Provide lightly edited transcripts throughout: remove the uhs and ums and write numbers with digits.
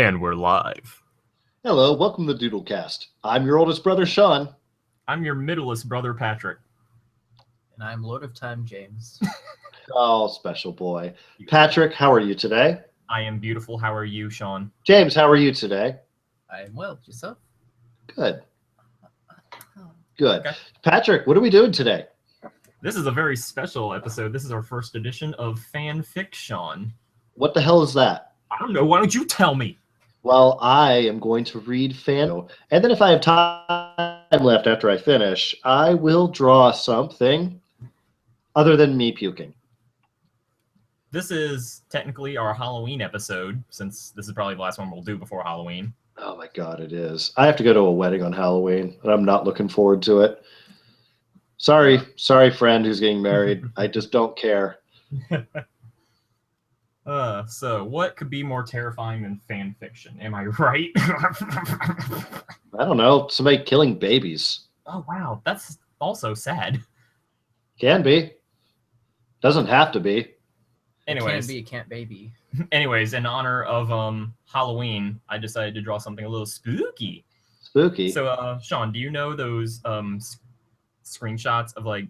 And we're live. Hello, welcome to the DoodleCast. I'm your oldest brother, Shawn. I'm your middlest brother, Patrick. And I'm Lord of Time, James. Oh, special boy. Patrick, how are you today? I am beautiful. How are you, Shawn? James, how are you today? I am well. Yourself? Good. Good. Okay. Patrick, what are we doing today? This is a very special episode. This is our first edition of FicSHAWN. What the hell is that? I don't know. Why don't you tell me? Well, I am going to read fan, and then if I have time left after I finish, I will draw something other than me puking. This is technically our Halloween episode, since this is probably the last one we'll do before Halloween. Oh my god, it is. I have to go to a wedding on Halloween, and I'm not looking forward to it. Sorry, friend who's getting married. I just don't care. So what could be more terrifying than fan fiction? Am I right? I don't know. Somebody killing babies. Oh, wow. That's also sad. Can be. Doesn't have to be. Anyways. It can be, can't baby. Anyways, in honor of Halloween, I decided to draw something a little spooky. Spooky. So, Shawn, do you know those screenshots of like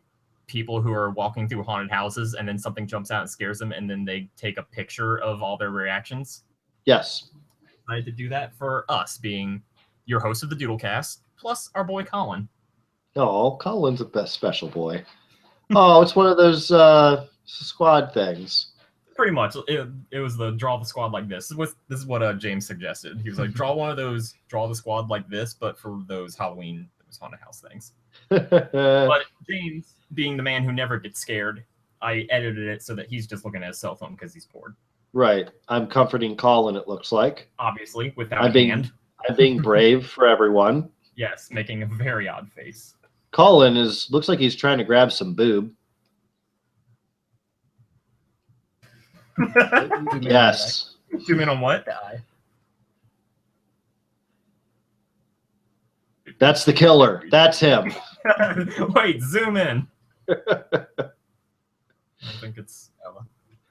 people who are walking through haunted houses and then something jumps out and scares them and then they take a picture of all their reactions? Yes. I had to do that for us, being your host of the DoodleCast, plus our boy Colin. Oh, Colin's the best special boy. Oh, it's one of those squad things. Pretty much. It was the draw the squad like this. This is what James suggested. He was like, draw one of those, draw the squad like this, but for those Halloween haunted house things. But James, being the man who never gets scared, I edited it so that he's just looking at his cell phone because he's bored. Right. I'm comforting Colin, it looks like. Obviously, without hand. I'm being brave for everyone. Yes, making a very odd face. Colin looks like he's trying to grab some boob. Yes. Zoom in on what? That's the killer. That's him. Wait, zoom in. I think it's Ella.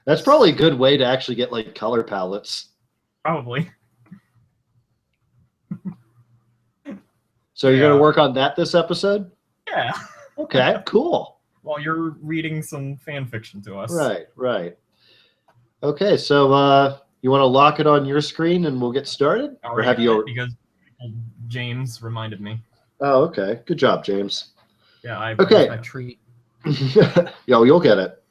That's probably a good way to actually get like color palettes. Probably. So you're going to work on that this episode? Yeah. Okay, cool. While you're reading some fan fiction to us. Right. Okay, so you want to lock it on your screen and we'll get started? Or have you? Because James reminded me. Oh, okay. Good job, James. Yeah, okay. My treat. Yo, you'll get it.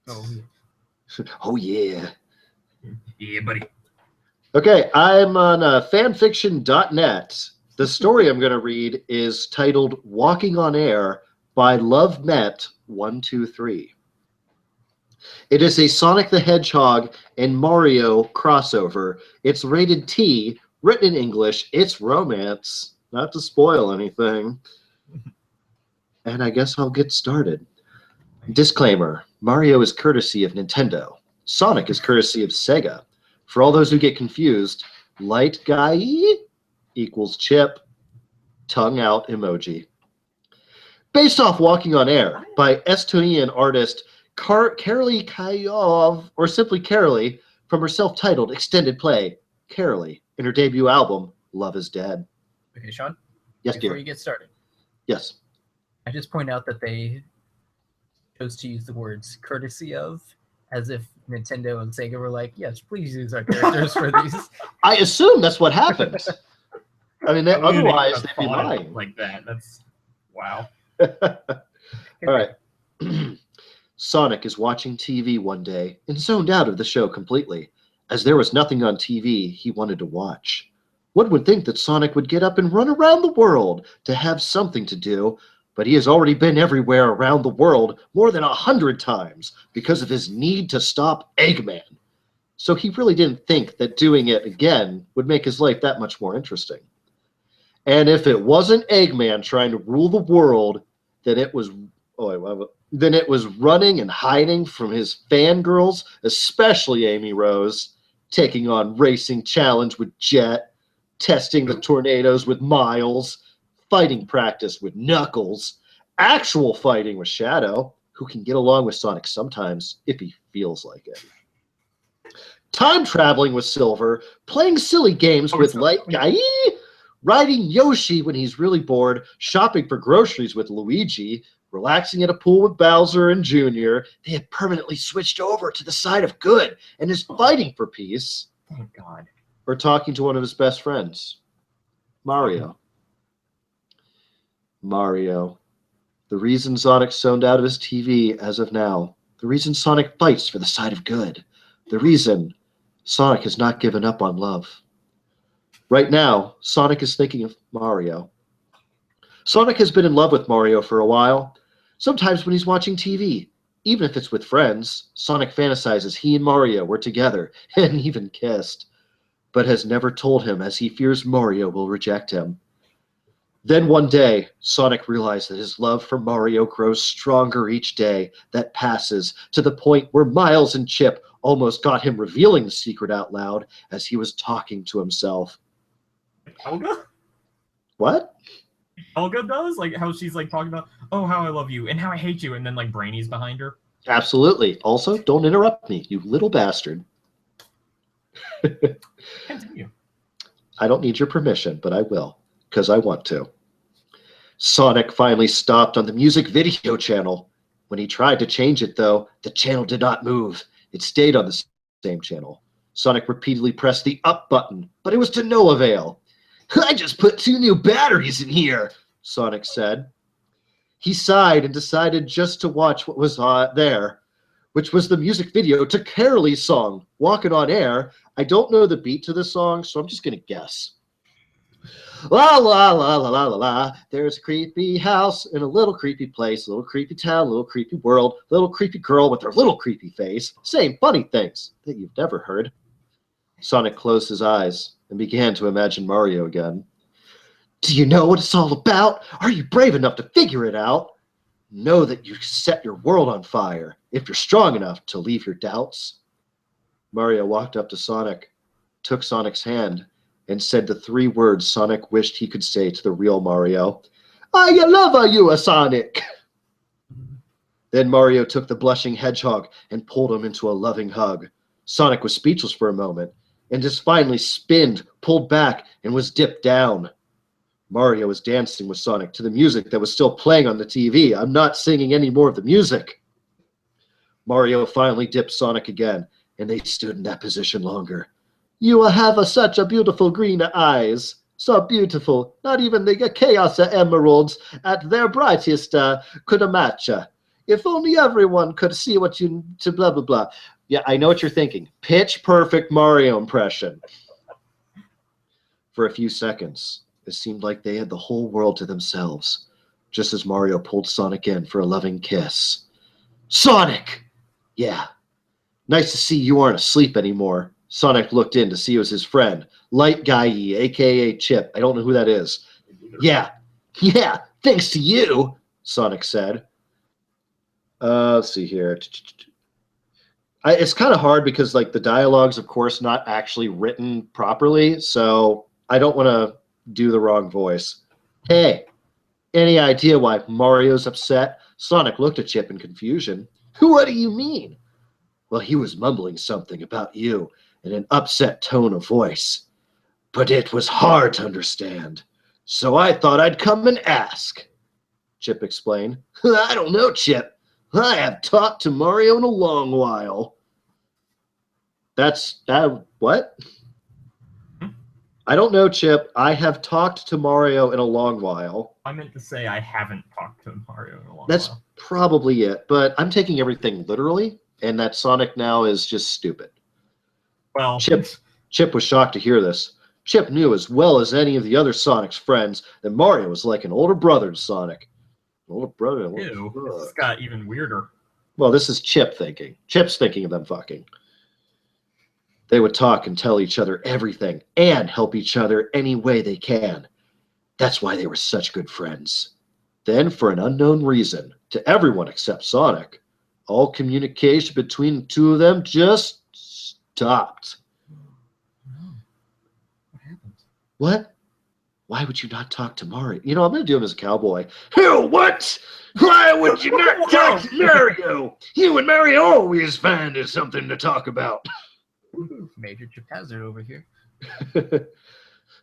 Oh, yeah. Oh, yeah. Yeah, buddy. Okay, I'm on fanfiction.net. The story I'm going to read is titled Walking on Air by Love Met 123. It is a Sonic the Hedgehog and Mario crossover. It's rated T, written in English. It's romance. Not to spoil anything. And I guess I'll get started. Disclaimer. Mario is courtesy of Nintendo. Sonic is courtesy of Sega. For all those who get confused, light guy equals chip, tongue out emoji. Based off Walking on Air by Estonian artist Carolee Kayov, or simply Carolee, from her self-titled extended play, Carolee, in her debut album, Love is Dead. Okay, Shawn? Yes, Before dear. you get started, Yes. I just point out that they chose to use the words courtesy of, as if Nintendo and Sega were like, yes, please use our characters for these. I assume that's what happened. I mean, otherwise they'd be thought lying. like that. That's wow. All right. Sonic is watching TV one day and zoned out of the show completely, as there was nothing on TV he wanted to watch. One would think that Sonic would get up and run around the world to have something to do, but he has already been everywhere around the world more than 100 times because of his need to stop Eggman. So he really didn't think that doing it again would make his life that much more interesting. And if it wasn't Eggman trying to rule the world, then it was running and hiding from his fangirls, especially Amy Rose, taking on Racing Challenge with Jet, testing the tornadoes with Miles, fighting practice with Knuckles, actual fighting with Shadow, who can get along with Sonic sometimes if he feels like it. time traveling with Silver, playing silly games with Light Guy, riding Yoshi when he's really bored, shopping for groceries with Luigi, relaxing at a pool with Bowser and Junior. They had permanently switched over to the side of good and is fighting for peace. Thank God. Or talking to one of his best friends, Mario. Mario. The reason Sonic's zoned out of his TV as of now. The reason Sonic fights for the side of good. The reason Sonic has not given up on love. Right now, Sonic is thinking of Mario. Sonic has been in love with Mario for a while. Sometimes when he's watching TV, even if it's with friends, Sonic fantasizes he and Mario were together and even kissed, but has never told him as he fears Mario will reject him. Then one day, Sonic realized that his love for Mario grows stronger each day that passes, to the point where Miles and Chip almost got him revealing the secret out loud as he was talking to himself. Helga? What? Helga does? Like how she's like talking about, oh, how I love you and how I hate you, and then like Brainy's behind her. Absolutely. Also, don't interrupt me, you little bastard. Continue. I don't need your permission, but I will, because I want to. Sonic finally stopped on the music video channel. When he tried to change it, though, the channel did not move. It stayed on the same channel. Sonic repeatedly pressed the up button, but it was to no avail. I just put 2 new batteries in here, Sonic said. He sighed and decided just to watch what was there, which was the music video to Carolee's song, Walking on Air. I don't know the beat to this song, so I'm just going to guess. La la la la la la la. There's a creepy house in a little creepy place, a little creepy town, a little creepy world, little creepy girl with her little creepy face, saying funny things that you've never heard. Sonic closed his eyes and began to imagine Mario again. Do you know what it's all about? Are you brave enough to figure it out? Know that you set your world on fire if you're strong enough to leave your doubts. Mario walked up to Sonic, took Sonic's hand, and said the 3 words Sonic wished he could say to the real Mario. I love you, Sonic! Then Mario took the blushing hedgehog and pulled him into a loving hug. Sonic was speechless for a moment, and just finally spinned, pulled back, and was dipped down. Mario was dancing with Sonic to the music that was still playing on the TV. I'm not singing any more of the music. Mario finally dipped Sonic again, and they stood in that position longer. You have such a beautiful green eyes. So beautiful. Not even the Chaos Emeralds at their brightest could match. If only everyone could see what you... to blah, blah, blah. Yeah, I know what you're thinking. Pitch perfect Mario impression. For a few seconds, it seemed like they had the whole world to themselves, just as Mario pulled Sonic in for a loving kiss. Sonic! Yeah. Nice to see you aren't asleep anymore. Sonic looked in to see it was his friend, Light Guy, a.k.a. Chip. I don't know who that is. Yeah, thanks to you, Sonic said. Let's see here. It's kind of hard because, like, the dialogue's, of course, not actually written properly, so I don't want to do the wrong voice. Hey, any idea why Mario's upset? Sonic looked at Chip in confusion. What do you mean? Well, he was mumbling something about you in an upset tone of voice. But it was hard to understand, so I thought I'd come and ask, Chip explained. I don't know, Chip. I have talked to Mario in a long while. What? I don't know, Chip. I have talked to Mario in a long while. I meant to say I haven't talked to Mario in a long while. That's probably it, but I'm taking everything literally, and that Sonic now is just stupid. Well, Chip was shocked to hear this. Chip knew as well as any of the other Sonic's friends that Mario was like an older brother to Sonic. Older brother. Ew, this got even weirder. Well, this is Chip thinking. Chip's thinking of them fucking. They would talk and tell each other everything and help each other any way they can. That's why they were such good friends. Then, for an unknown reason, to everyone except Sonic, all communication between the 2 of them just stopped. What happened? What? Why would you not talk to Mario? You know, I'm going to do him as a cowboy. Hell, what? Why would you not talk to Mario? You and Mario always find something to talk about. Major Chip Hazard over here.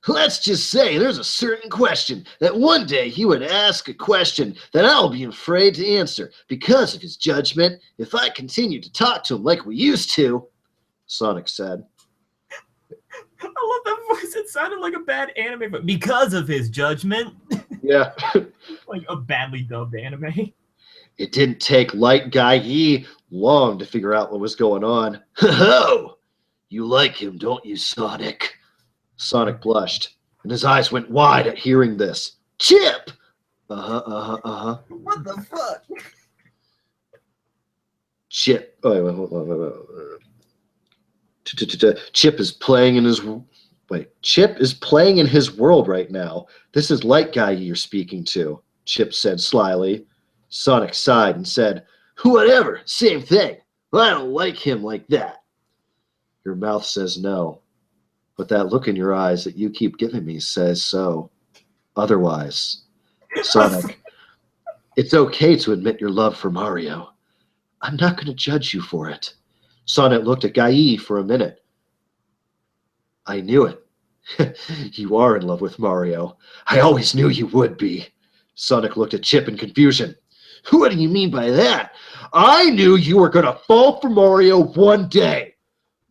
Let's just say there's a certain question that one day he would ask a question that I'll be afraid to answer because of his judgment if I continue to talk to him like we used to, Sonic said. I love that voice. It sounded like a bad anime, but because of his judgment. Yeah. Like a badly dubbed anime. It didn't take Light Guy Yi long to figure out what was going on. Ho! You like him, don't you, Sonic? Sonic blushed, and his eyes went wide at hearing this. Chip! What the fuck? Chip. Oh, wait, hold on. Chip is playing in his... Wait, Chip is playing in his world right now. This is Light Guy you're speaking to, Chip said slyly. Sonic sighed and said, whatever, same thing. I don't like him like that. Your mouth says no. But that look in your eyes that you keep giving me says so. Otherwise, Sonic, it's okay to admit your love for Mario. I'm not going to judge you for it. Sonic looked at Guy for a minute. I knew it. You are in love with Mario. I always knew you would be. Sonic looked at Chip in confusion. What do you mean by that? I knew you were going to fall for Mario one day.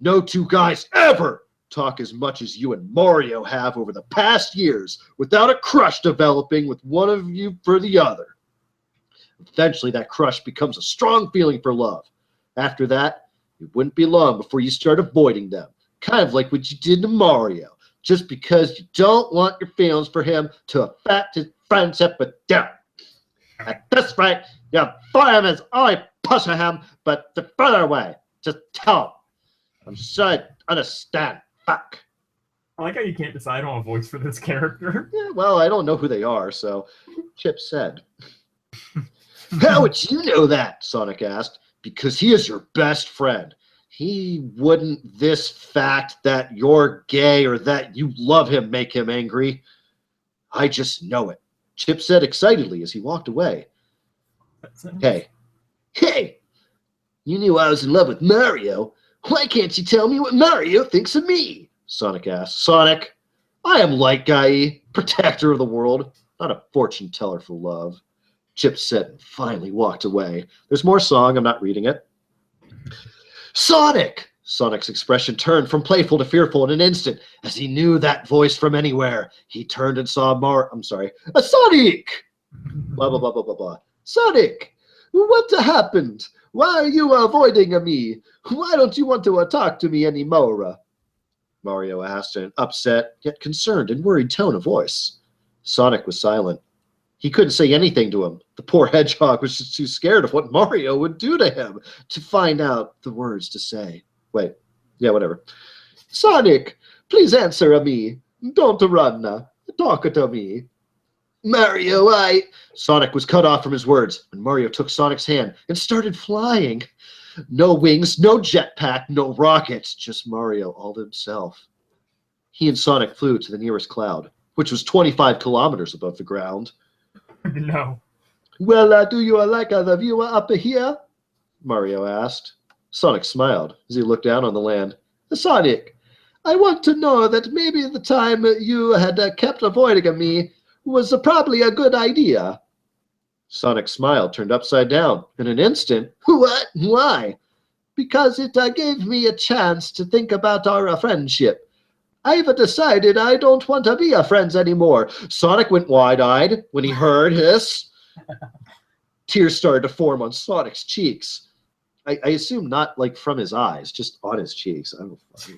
No two guys ever talk as much as you and Mario have over the past years without a crush developing with one of you for the other. Eventually, that crush becomes a strong feeling for love. After that, it wouldn't be long before you start avoiding them, kind of like what you did to Mario, just because you don't want your feelings for him to affect his friendship with you. At this rate, your him is only pushing him, but the further away. Just tell him. I'm sure I understand. Fuck. I like how you can't decide on a voice for this character. Yeah, well, I don't know who they are, so Chip said. How would you know that? Sonic asked. Because he is your best friend. He wouldn't this fact that you're gay or that you love him make him angry. I just know it. Chip said excitedly as he walked away. Hey, you knew I was in love with Mario. Why can't you tell me what Mario thinks of me? Sonic asked. Sonic, I am Light Guy, protector of the world, not a fortune teller for love. Chip said and finally walked away. There's more song. I'm not reading it. Sonic! Sonic's expression turned from playful to fearful in an instant as he knew that voice from anywhere. He turned and saw Sonic! Blah, blah, blah, blah, blah, blah. Sonic! What happened? Why are you avoiding me? Why don't you want to talk to me anymore? Mario asked in an upset, yet concerned and worried tone of voice. Sonic was silent. He couldn't say anything to him. The poor hedgehog was just too scared of what Mario would do to him to find out the words to say. Wait. Yeah, whatever. Sonic, please answer me. Don't run. Talk to me. Mario, Sonic was cut off from his words, and Mario took Sonic's hand and started flying. No wings, no jetpack, no rockets, just Mario all to himself. He and Sonic flew to the nearest cloud, which was 25 kilometers above the ground. No. Well, do you like the view up here? Mario asked. Sonic smiled as he looked down on the land. Sonic, I want to know that maybe the time you had kept avoiding me was probably a good idea. Sonic's smile turned upside down in an instant. What? Why? Because it gave me a chance to think about our friendship. I've decided I don't want to be friends anymore. Sonic went wide-eyed when he heard this. Tears started to form on Sonic's cheeks. I assume not like from his eyes, just on his cheeks. I don't know.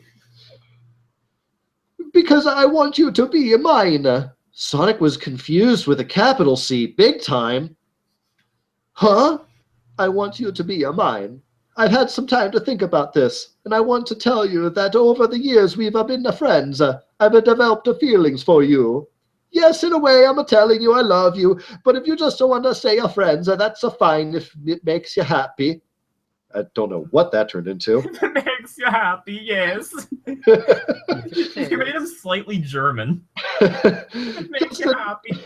Because I want you to be mine. Sonic was confused with a capital C, big time. Huh? I want you to be mine. I've had some time to think about this, and I want to tell you that over the years we've been friends. I've developed feelings for you. Yes, in a way, I'm telling you I love you, but if you just don't want to say friends, that's fine if it makes you happy. I don't know what that turned into. It makes you happy, yes. You made him slightly German. It makes you happy.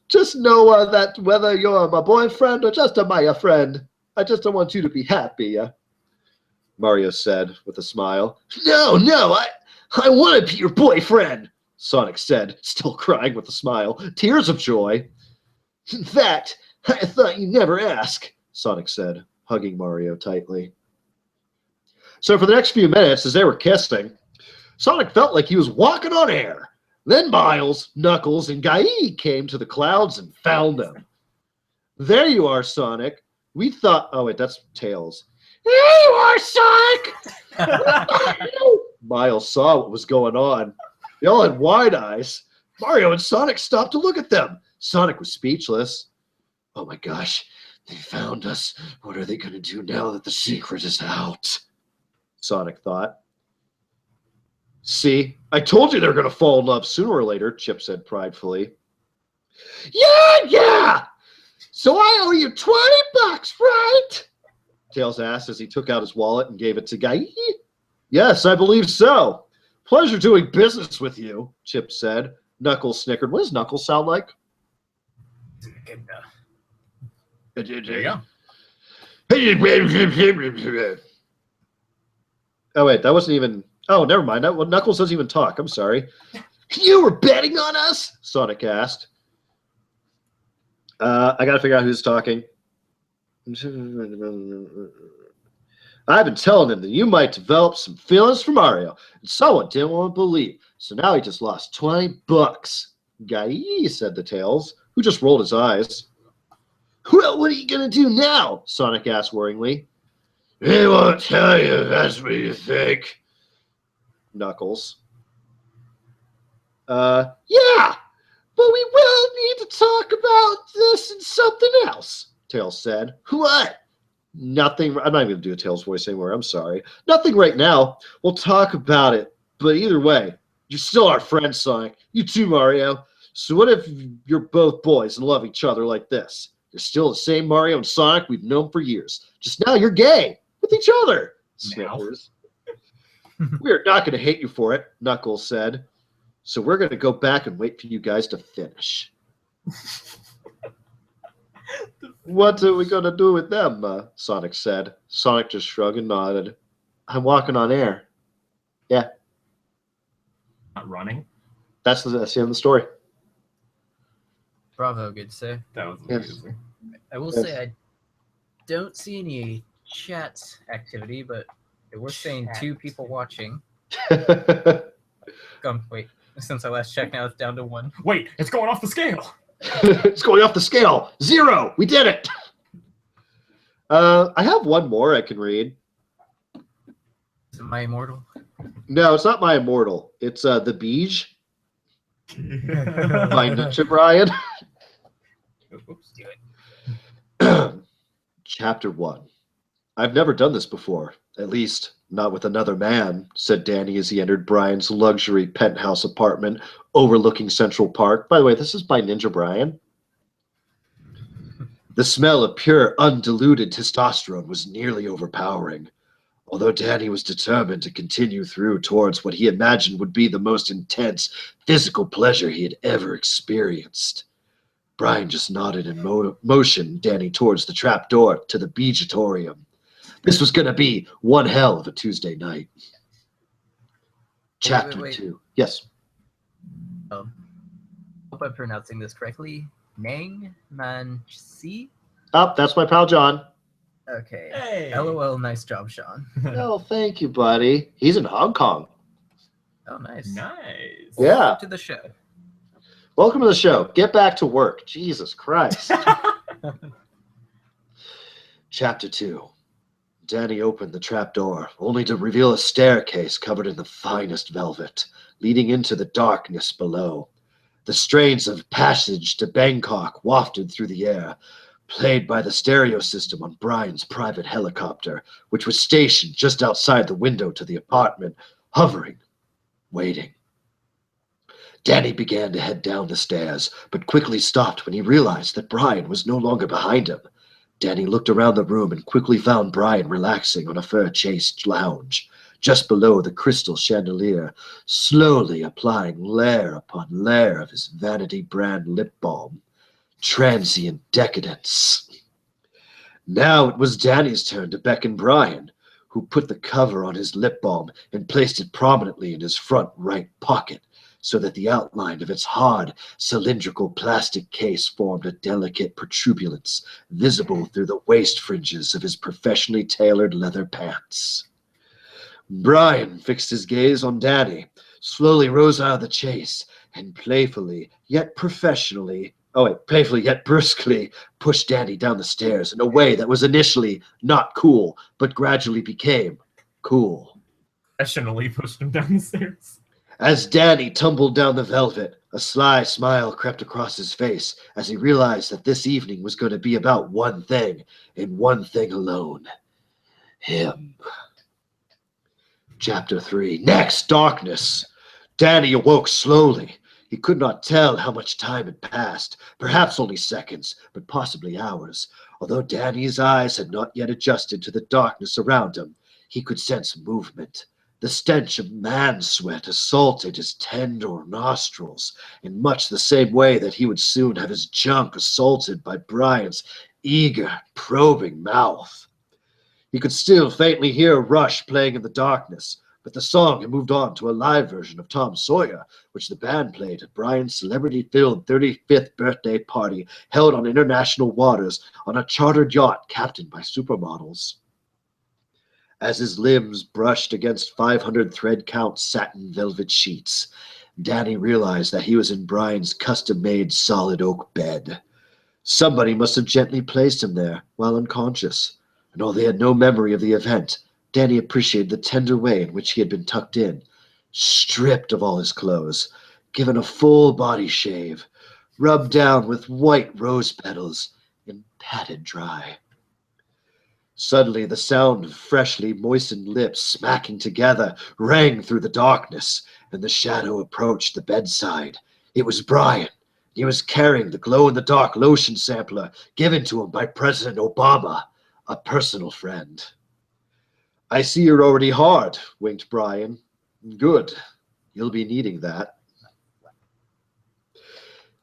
Just know that whether you're my boyfriend or just my friend, I just don't want you to be happy. Mario said with a smile. No, I want to be your boyfriend, Sonic said, still crying with a smile, tears of joy. That, I thought you'd never ask, Sonic said, hugging Mario tightly. So for the next few minutes, as they were kissing, Sonic felt like he was walking on air. Then Miles, Knuckles, and Guy came to the clouds and found them. There you are, Sonic. We thought... Oh, wait, that's Tails. There you are, Sonic! Miles saw what was going on. They all had wide eyes. Mario and Sonic stopped to look at them. Sonic was speechless. Oh my gosh, they found us. What are they going to do now that the secret is out? Sonic thought. See, I told you they're going to fall in love sooner or later, Chip said pridefully. Yeah! So I owe you $20, right? Tails asked as he took out his wallet and gave it to Guy. Yes, I believe so. Pleasure doing business with you, Chip said. Knuckles snickered. What does Knuckles sound like? There you go. Oh, wait, that wasn't even... Oh, never mind. Knuckles doesn't even talk. I'm sorry. You were betting on us? Sonic asked. I got to figure out who's talking. I've been telling him that you might develop some feelings for Mario, and someone didn't want to believe. So now he just lost $20. Guy, said the Tails, who just rolled his eyes. Well, what are you going to do now? Sonic asked worryingly. He won't tell you if that's what you think. Knuckles. Yeah, but we will need to talk about this and something else, Tails said. What? Nothing. I'm not even going to do a Tails voice anymore. I'm sorry. Nothing right now. We'll talk about it. But either way, you're still our friend, Sonic. You too, Mario. So what if you're both boys and love each other like this? You're still the same Mario and Sonic we've known for years. Just now you're gay with each other. Snickers. We are not going to hate you for it, Knuckles said. So we're going to go back and wait for you guys to finish. What are we going to do with them? Sonic said. Sonic just shrugged and nodded. I'm walking on air. Yeah. Not running. That's the end of the story. Bravo, good sir. That was Yes. amazing. I will say I don't see any chat activity, but we're saying 2 people watching. Wait, since I last checked, now it's down to 1. Wait, it's going off the scale. It's going off the scale. 0. We did it. I have one more I can read. Is it My Immortal? No, it's not My Immortal. It's the Beej by Ninja Brian. Oops, do it. Chapter 1. I've never done this before. At least, not with another man, said Danny as he entered Brian's luxury penthouse apartment overlooking Central Park. By the way, this is by Ninja Brian. The smell of pure, undiluted testosterone was nearly overpowering. Although Danny was determined to continue through towards what he imagined would be the most intense physical pleasure he had ever experienced. Brian just nodded in motion Danny towards the trap door to the Beejatorium. This was going to be one hell of a Tuesday night. Chapter 2. Yes. Hope I'm pronouncing this correctly. Nang Man Si? Oh, that's my pal John. Okay. Hey. LOL, nice job, Shawn. Oh, thank you, buddy. He's in Hong Kong. Oh, nice. Nice. Yeah. Welcome to the show. Welcome to the show. Get back to work. Jesus Christ. Chapter 2. Danny opened the trapdoor, only to reveal a staircase covered in the finest velvet, leading into the darkness below. The strains of Passage to Bangkok wafted through the air, played by the stereo system on Brian's private helicopter, which was stationed just outside the window to the apartment, hovering, waiting. Danny began to head down the stairs, but quickly stopped when he realized that Brian was no longer behind him. Danny looked around the room and quickly found Brian relaxing on a fur-chased lounge, just below the crystal chandelier, slowly applying layer upon layer of his Vanity brand lip balm. Transient decadence. Now it was Danny's turn to beckon Brian, who put the cover on his lip balm and placed it prominently in his front right pocket, so that the outline of its hard, cylindrical plastic case formed a delicate protuberance visible through the waist fringes of his professionally tailored leather pants. Brian fixed his gaze on Danny, slowly rose out of the chase, and playfully yet brusquely pushed Danny down the stairs in a way that was initially not cool, but gradually became cool. Professionally pushed him down the stairs. As Danny tumbled down the velvet, a sly smile crept across his face as he realized that this evening was going to be about one thing, and one thing alone. Him. Chapter 3. Next, darkness. Danny awoke slowly. He could not tell how much time had passed, perhaps only seconds, but possibly hours. Although Danny's eyes had not yet adjusted to the darkness around him, he could sense movement. The stench of man's sweat assaulted his tender nostrils in much the same way that he would soon have his junk assaulted by Brian's eager, probing mouth. He could still faintly hear Rush playing in the darkness, but the song had moved on to a live version of Tom Sawyer, which the band played at Brian's celebrity-filled 35th birthday party held on international waters on a chartered yacht captained by supermodels. As his limbs brushed against 500 thread-count satin velvet sheets, Danny realized that he was in Brian's custom-made solid oak bed. Somebody must have gently placed him there while unconscious, and although they had no memory of the event, Danny appreciated the tender way in which he had been tucked in, stripped of all his clothes, given a full body shave, rubbed down with white rose petals, and patted dry. Suddenly, the sound of freshly moistened lips smacking together rang through the darkness, and the shadow approached the bedside. It was Brian. He was carrying the glow-in-the-dark lotion sampler given to him by President Obama, a personal friend. "I see you're already hard," winked Brian. "Good. You'll be needing that."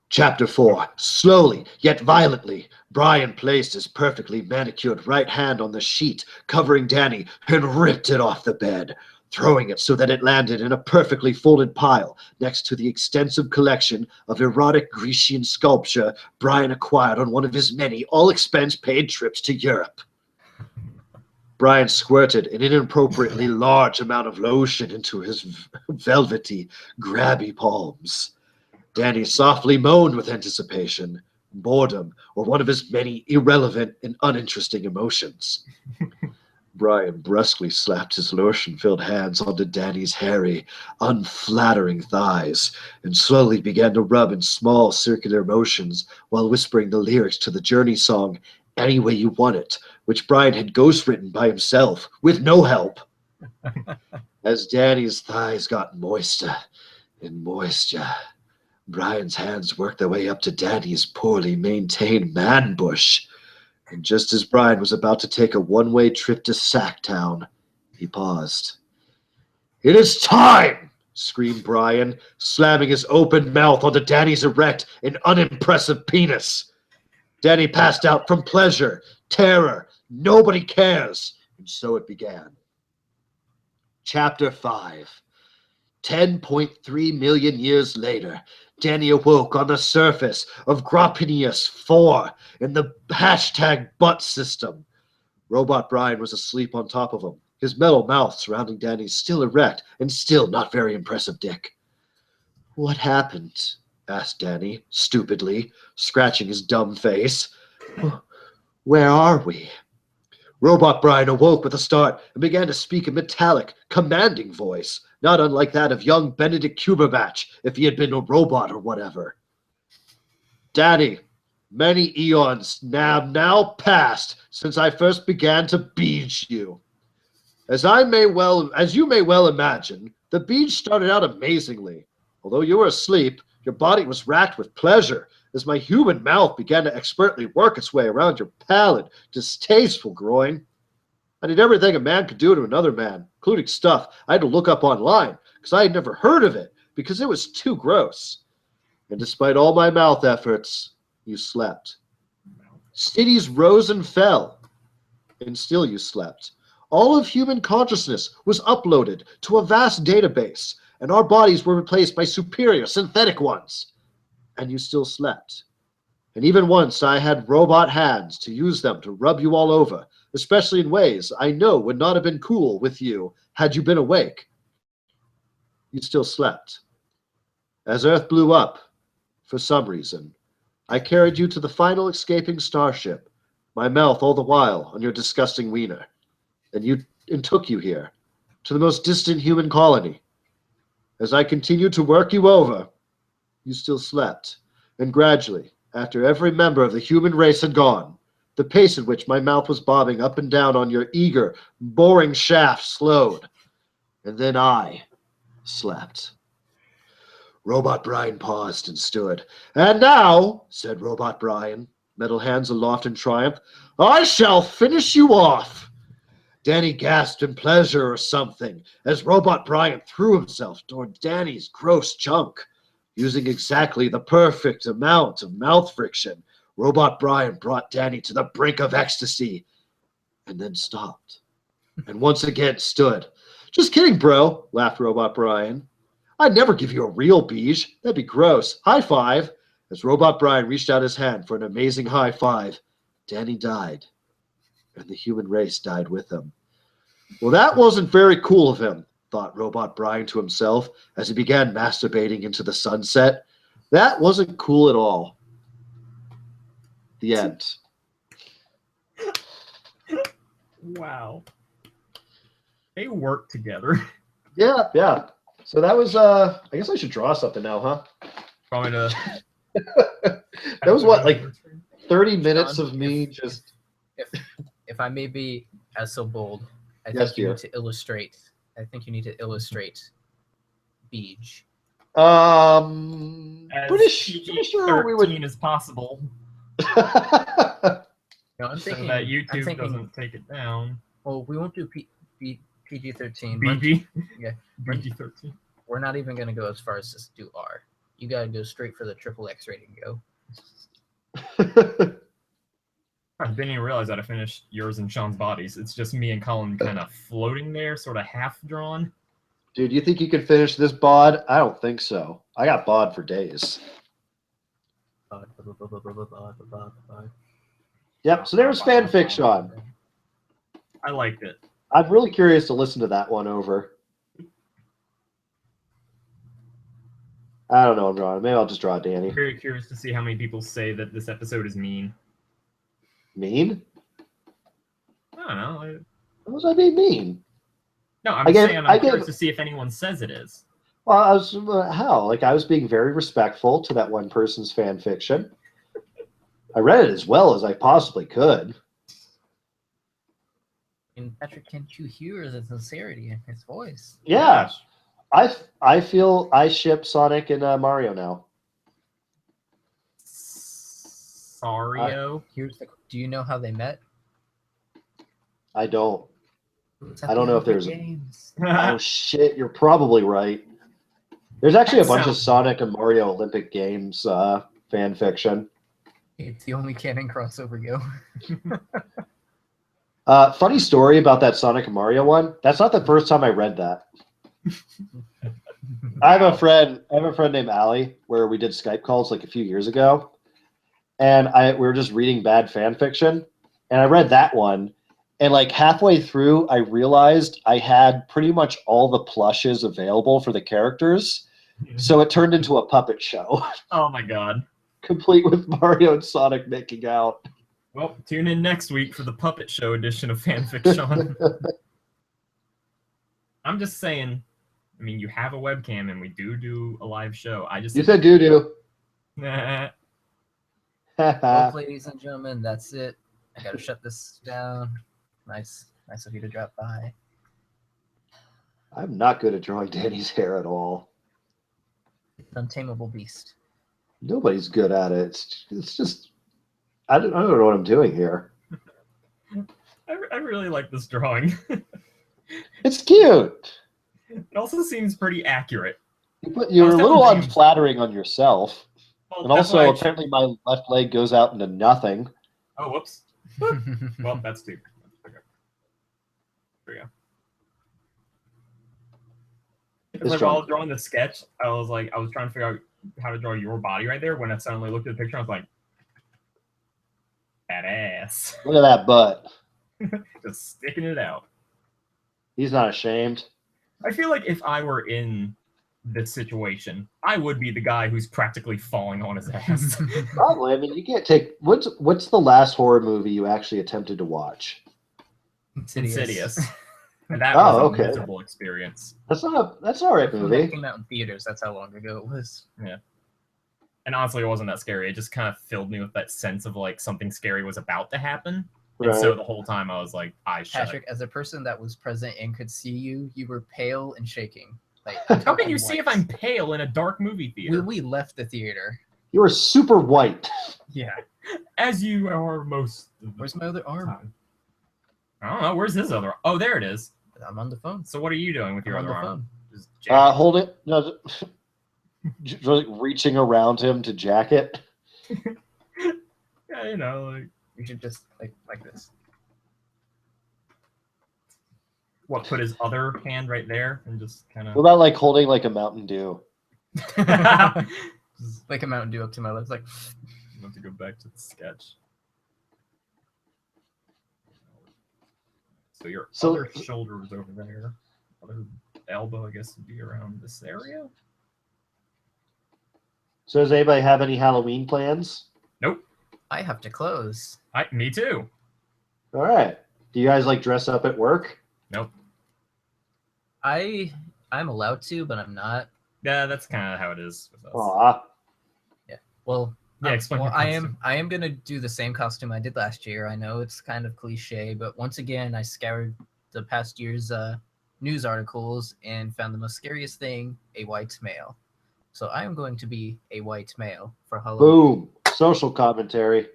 Chapter 4. Slowly, yet violently, Brian placed his perfectly manicured right hand on the sheet covering Danny and ripped it off the bed, throwing it so that it landed in a perfectly folded pile next to the extensive collection of erotic Grecian sculpture Brian acquired on one of his many all-expense-paid trips to Europe. Brian squirted an inappropriately large amount of lotion into his velvety, grabby palms. Danny softly moaned with anticipation, boredom, or one of his many irrelevant and uninteresting emotions. Brian brusquely slapped his lotion-filled hands onto Danny's hairy, unflattering thighs and slowly began to rub in small circular motions while whispering the lyrics to the Journey song "Any Way You Want It," which Brian had ghostwritten by himself with no help. As Danny's thighs got moister and moister, Brian's hands worked their way up to Danny's poorly maintained man bush. And just as Brian was about to take a one-way trip to Sacktown, he paused. "It is time!" screamed Brian, slamming his open mouth onto Danny's erect and unimpressive penis. Danny passed out from pleasure, terror, nobody cares, and so it began. Chapter 5. 10.3 million years later, Danny awoke on the surface of Gropinius 4 in the #butt system. Robot Brian was asleep on top of him, his metal mouth surrounding Danny's still erect and still not very impressive dick. "What happened?" asked Danny, stupidly, scratching his dumb face. "Where are we?" Robot Brian awoke with a start and began to speak in metallic, commanding voice, not unlike that of young Benedict Cumberbatch if he had been a robot or whatever. "Danny, many eons have now passed since I first began to beej you. As you may well imagine, the beej started out amazingly. Although you were asleep, your body was racked with pleasure as my human mouth began to expertly work its way around your pallid, distasteful groin. I did everything a man could do to another man, including stuff I had to look up online because I had never heard of it because it was too gross. And despite all my mouth efforts, you slept. Cities rose and fell, and still you slept. all of human consciousness was uploaded to a vast database, and our bodies were replaced by superior synthetic ones. And you still slept. And even once I had robot hands to use them to rub you all over, especially in ways I know would not have been cool with you had you been awake. You still slept. As Earth blew up, for some reason, I carried you to the final escaping starship, my mouth all the while on your disgusting wiener, and took you here, to the most distant human colony. As I continued to work you over, you still slept, and gradually, after every member of the human race had gone, the pace at which my mouth was bobbing up and down on your eager, boring shaft slowed, and then I slept. Robot Brian paused and stood. And now, said Robot Brian, metal hands aloft in triumph, I shall finish you off. Danny gasped in pleasure or something as Robot Brian threw himself toward Danny's gross chunk. Using exactly the perfect amount of mouth friction, Robot Brian brought Danny to the brink of ecstasy and then stopped. And once again stood. Just kidding, bro, laughed Robot Brian. I'd never give you a real Beej. That'd be gross. High five. As Robot Brian reached out his hand for an amazing high five, Danny died, and the human race died with him. Well, that wasn't very cool of him, thought Robot Brian to himself as he began masturbating into the sunset. That wasn't cool at all. The end. Wow. They work together. Yeah. So that was, I guess I should draw something now, huh? Probably to... That was what, like 30 minutes of me just... If I may be as so bold, I Yes, think you dear. need to illustrate. I think you need to illustrate Beej. as pretty PG-13 sure we would... as possible, No, I'm so thinking. that I'm YouTube thinking. doesn't take it down. Well, we won't do PG-13. BG? Yeah. BG-13. We're not even gonna go as far as just do R. You gotta go straight for the triple X rating. Go. I didn't even realize that I finished yours and Sean's bodies. It's just me and Colin kind of floating there, sort of half drawn. Dude, you think you can finish this bod? I don't think so. I got bod for days. Yep, so there's FanFicSHAWN. I liked it. I'm really curious to listen to that one over. I don't know what I'm drawing. Maybe I'll just draw Danny. Very curious to see how many people say that this episode is mean. Mean? I don't know. How was I being mean? No, I'm I just gave- saying I I'm curious gave- to see if anyone says it is. Well, I was how? Like I was being very respectful to that one person's fan fiction. I read it as well as I possibly could. And Patrick, can't you hear the sincerity in his voice? Yeah, I feel I ship Sonic and Mario now. Sario. Do you know how they met? I don't. It's I don't know if Olympic there's a- games. Oh shit, you're probably right. There's actually a That bunch of sounds- Sonic and Mario Olympic Games fan fiction. It's the only canon crossover. Go. Funny story about that Sonic and Mario one. That's not the first time I read that. I have a friend named Allie where we did Skype calls like a few years ago, and we were just reading bad fan fiction, and I read that one, and like halfway through, I realized I had pretty much all the plushes available for the characters, so it turned into a puppet show, Oh my god. complete with Mario and Sonic making out. Well, tune in next week for the puppet show edition of FanFicSHAWN. I'm just saying. I mean, you have a webcam, and we do a live show. I just You said doo-doo. Nah. Well, ladies and gentlemen, that's it. I gotta shut this down. Nice of you to drop by. I'm not good at drawing Danny's hair at all. Untamable beast. Nobody's good at it. It's just I don't know what I'm doing here. I really like this drawing. It's cute. It also seems pretty accurate. You're I was a little telling James- unflattering on yourself. Well, And that's also, why apparently my left leg goes out into nothing. Oh, whoops. Well, that's too. Okay. There we go. It's Because like, strong. while I was drawing the sketch, I was trying to figure out how to draw your body right there. When I suddenly looked at the picture, I was like, badass. Look at that butt. Just sticking it out. He's not ashamed. I feel like if I were in this situation, I would be the guy who's practically falling on his ass. Probably. I mean, you can't take what's the last horror movie you actually attempted to watch? Insidious. And that Oh, was a okay. miserable experience. That's all right When movie. that came out in theaters, that's how long ago it was. Yeah. And honestly, it wasn't that scary. It just kind of filled me with that sense of like something scary was about to happen. And so the whole time I was like, eyes shut. Patrick, as a person that was present and could see you, you were pale and shaking. Like, How can you see if I'm pale in a dark movie theater? We left the theater. You were super white. Yeah. As you are most of the Where's my other arm? time. I don't know. Where's his other? Oh, there it is. I'm on the phone. So what are you doing with your I'm on other the arm? phone. Just jacking Hold it. No, just like reaching around him to jack it. Yeah, you know, like You should just like this. what? Put his other hand right there and just kind What of. about like holding like a Mountain Dew? Just Like a Mountain Dew up to my lips, like. want to go back to the sketch. So your other shoulder was over there. Other elbow, I guess, would be around this area. So does anybody have any Halloween plans? Nope. I have to close. Me too. All right. Do you guys like dress up at work? Nope. I'm allowed to, but I'm not. Yeah, that's kind of how it is with us. Aw. Well, Yeah, explain well, your I costume. am gonna do the same costume I did last year. I know it's kind of cliche, but once again, I scoured the past year's news articles and found the most scariest thing: a white male. So I am going to be a white male for Halloween. Boom. Social commentary.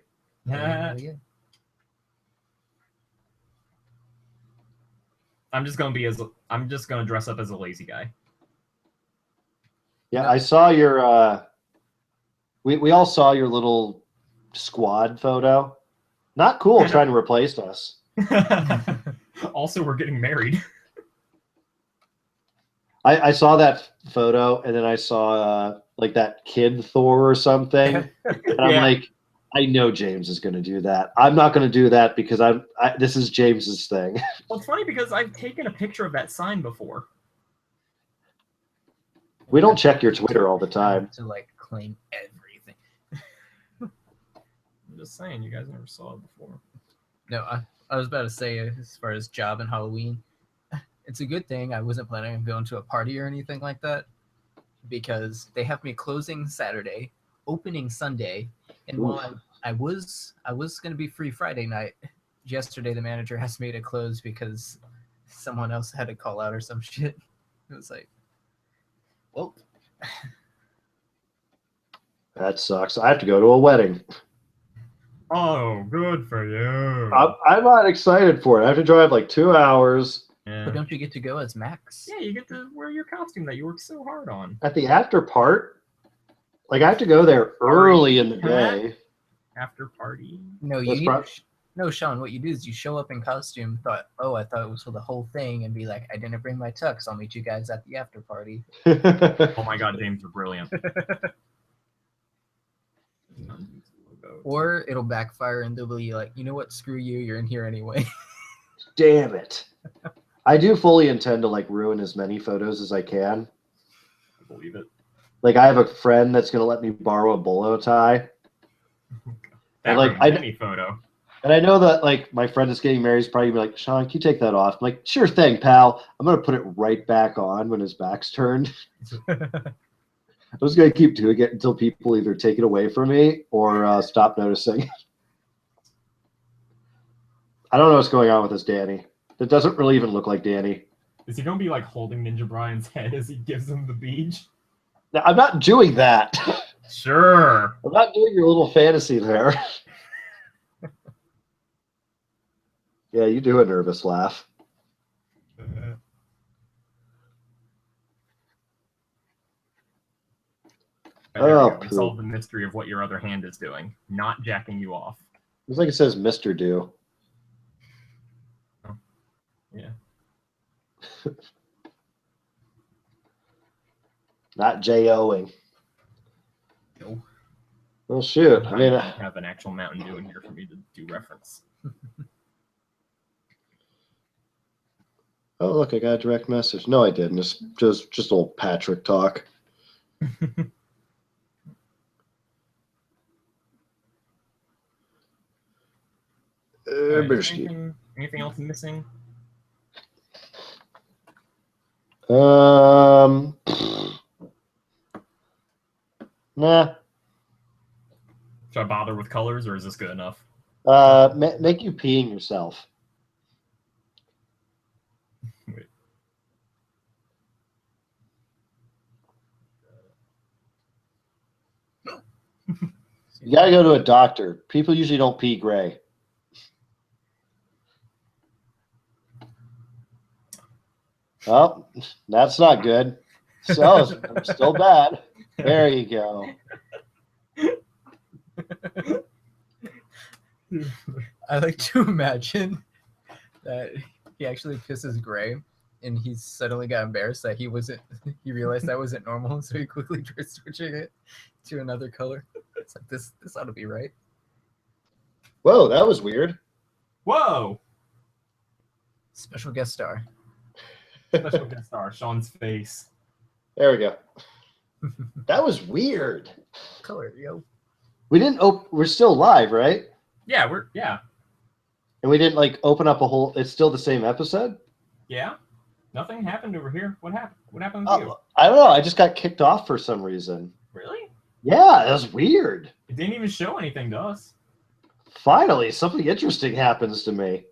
Yeah. I'm just gonna dress up as a lazy guy. Yeah, I saw your we all saw your little squad photo. Not cool trying to replace us. Also, we're getting married. I saw that photo and then I saw like that kid Thor or something. And I'm like, I know James is going to do that. I'm not going to do that because this is James's thing. Well, it's funny because I've taken a picture of that sign before. We don't check your Twitter all the time. To like claim everything. I'm just saying, you guys never saw it before. No, I was about to say, as far as job and Halloween, it's a good thing I wasn't planning on going to a party or anything like that, because they have me closing Saturday, opening Sunday, and while I was going to be free Friday night, yesterday the manager asked me to close because someone else had to call out or some shit. It was like, well, That sucks. I have to go to a wedding. Oh, good for you. I'm not excited for it. I have to drive like 2 hours. Yeah. but don't you get to go as Max? Yeah, you get to wear your costume that you worked so hard on. At the after part, like I have to go there early in the day. After party. No, That's no, Shawn, what you do is you show up in costume, I thought it was for the whole thing, and be like, I didn't bring my tux. I'll meet you guys at the after party. Oh my god, James, you're brilliant. Or it'll backfire and they'll be like, you know what, screw you, you're in here anyway. Damn it. I do fully intend to like ruin as many photos as I can. I believe it. Like I have a friend that's gonna let me borrow a bolo tie. That like, ruined any photo. And I know that like my friend that's getting married is probably gonna be like, Shawn, can you take that off? I'm like, sure thing, pal. I'm gonna put it right back on when his back's turned. I was gonna keep doing it until people either take it away from me or stop noticing. I don't know what's going on with this Danny. It doesn't really even look like Danny. Is he gonna be like holding Ninja Brian's head as he gives him the beach? Now, I'm not doing that. Sure. I'm not doing your little fantasy there. Yeah, you do a nervous laugh. We solved the mystery of what your other hand is doing. Not jacking you off. It's like it says Mr. Do. Yeah. Not J-O-ing. No. Well, shoot. I mean, I have an actual Mountain Dew in here for me to do reference. oh, look, I got a direct message. No, I didn't. It's just old Patrick talk. Anything else missing? Nah. Should I bother with colors, or is this good enough? Make you peeing yourself. Wait. You gotta go to a doctor. People usually don't pee gray. Oh, that's not good. So it's still bad. There you go. I like to imagine that he actually pisses gray, and he suddenly got embarrassed that he realized that wasn't normal, so he quickly tried switching it to another color. It's like this ought to be right. Whoa, that was weird. Whoa! Special guest star. Special guest star, Shawn's face. There we go. That was weird. Color, yo. We didn't we're still live, right? Yeah, And we didn't like open up a whole it's still the same episode? Yeah. Nothing happened over here. What happened? What happened with you? I don't know. I just got kicked off for some reason. Really? Yeah, that was weird. It didn't even show anything to us. Finally, something interesting happens to me.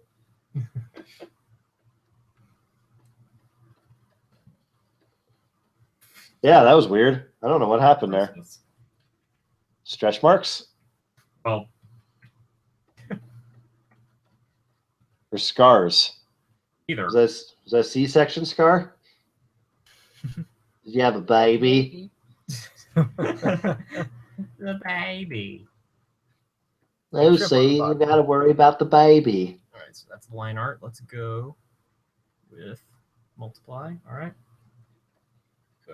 Yeah, that was weird. I don't know what happened there. Stretch marks? Well, or scars? either. Was that a C-section scar? Did you have a baby? The baby. Lucy, you got to worry about the baby. All right, so that's the line art. Let's go with multiply. All right. So,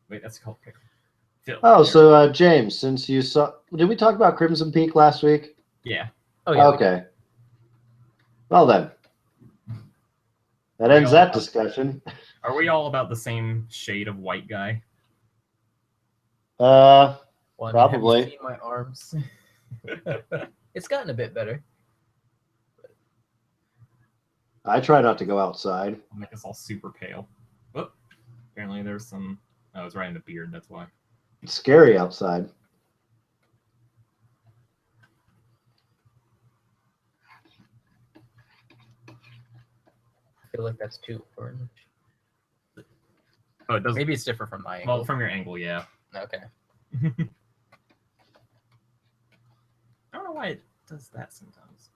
wait, that's called pick. Oh, so James, since you saw, did we talk about Crimson Peak last week? Yeah. Oh yeah. Okay. Well then, that ends that discussion. Are we all about the same shade of white guy? Well, probably. have you seen my arms? It's gotten a bit better. I try not to go outside. I'll make us all super pale. Whoop. Apparently there's some... Oh, it's right in the beard, that's why. It's scary outside. I feel like that's too orange. Oh, it does. Maybe it's different from my angle. Well, from your angle, yeah. Okay. I don't know why it does that sometimes.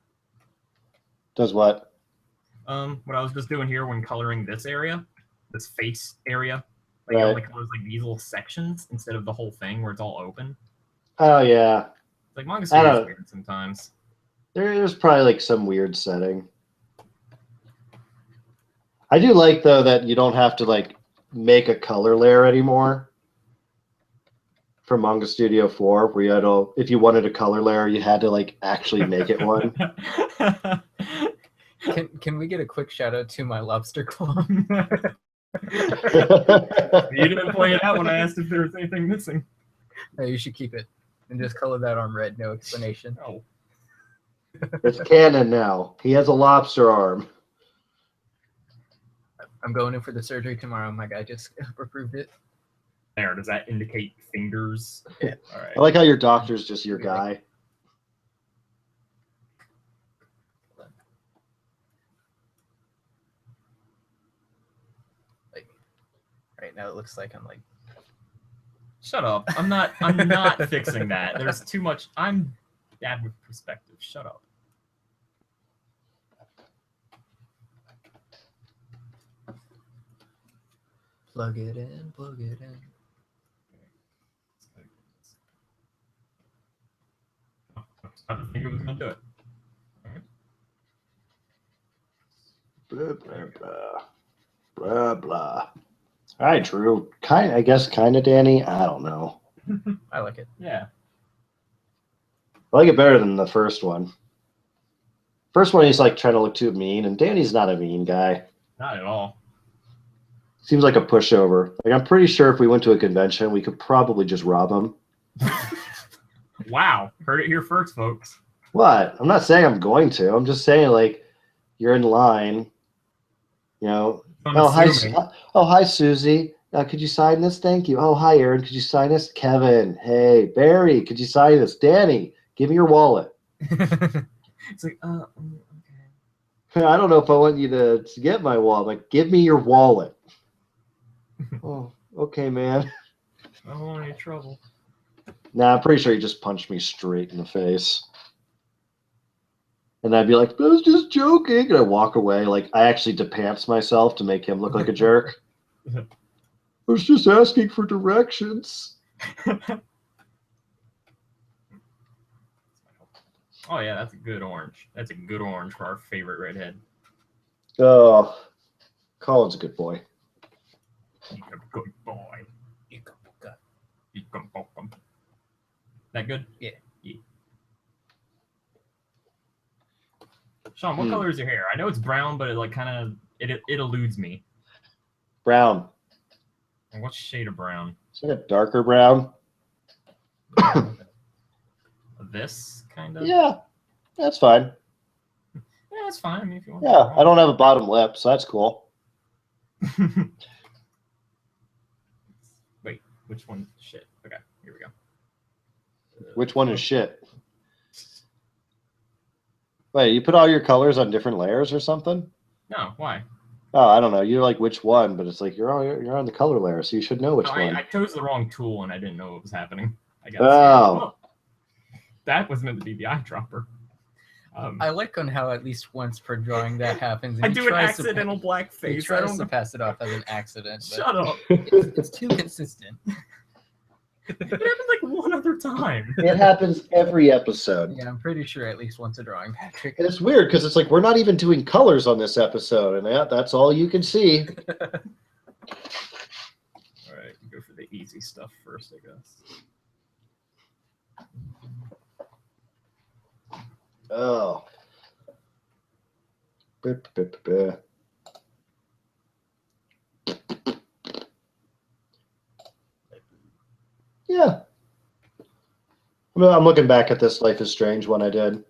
Does what? What I was just doing here when coloring this area, this face area, like Right. it only colors like these little sections instead of the whole thing where it's all open. Oh yeah. It's like manga studio is weird sometimes. There's probably like some weird setting. I do like though that you don't have to like make a color layer anymore. For Manga Studio 4, where you had to, if you wanted a color layer, you had to like actually make it one. Can we get a quick shout out to my lobster claw? You didn't point it out when I asked if there was anything missing. No, you should keep it and just color that arm red. No explanation. Oh. It's canon now. He has a lobster arm. I'm going in for the surgery tomorrow. My guy just approved it. There, does that indicate fingers? Yeah. All right. I like how your doctor's just your guy. Like, right now it looks like I'm like. Shut up. I'm not fixing that. There's too much. I'm bad with perspective. Shut up. Plug it in, plug it in. I didn't think it was going to do it. Blah, blah. All right, Drew. I guess kind of Danny. I don't know. I like it. Yeah. I like it better than the first one. First one, he's like trying to look too mean, and Danny's not a mean guy. Not at all. Seems like a pushover. Like, I'm pretty sure if we went to a convention, we could probably just rob him. Wow. Heard it here first, folks. What? I'm not saying I'm going to. I'm just saying, like, you're in line. You know. I'm Hi, assuming. hi, Susie. Could you sign this? Thank you. Oh, hi, Aaron. Could you sign this? Kevin. Hey, Barry. Could you sign this? Danny, give me your wallet. It's like, okay. I don't know if I want you to get my wallet. Like, give me your wallet. Oh, okay, man. I don't want any trouble. Nah, I'm pretty sure he just punched me straight in the face. And I'd be like, I was just joking. And I walk away. Like, I actually depants myself to make him look like a jerk. I was just asking for directions. Oh, yeah, that's a good orange. That's a good orange for our favorite redhead. Oh, Colin's a good boy. He's a good boy. That good? Yeah. Shawn, what color is your hair? I know it's brown, but it like kind of it eludes me. Brown. And what shade of brown? Is it a darker brown? This kind of. Yeah, that's fine. Yeah, that's fine. I mean, if you want. Yeah, I don't have a bottom lip, so that's cool. Wait, which one? Shit. Okay, here we go. Which one is shit? Wait, you put all your colors on different layers or something? No, why? Oh, I don't know. You're like which one, but it's like you're on the color layer, so you should know which No, one. I chose the wrong tool and I didn't know what was happening. I guess. Oh. That was meant to be the eyedropper. I like on how at least once per drawing that happens. And I he do an tries to accidental He blackface. I tries don't to pass it off as an accident. But Shut up. it's too consistent. It happened like one other time. It happens every episode. Yeah, I'm pretty sure at least once a drawing, Patrick. And it's weird because it's like we're not even doing colors on this episode, and that's all you can see. All right, go for the easy stuff first, I guess. Oh. Yeah. I'm looking back at this Life is Strange one I did.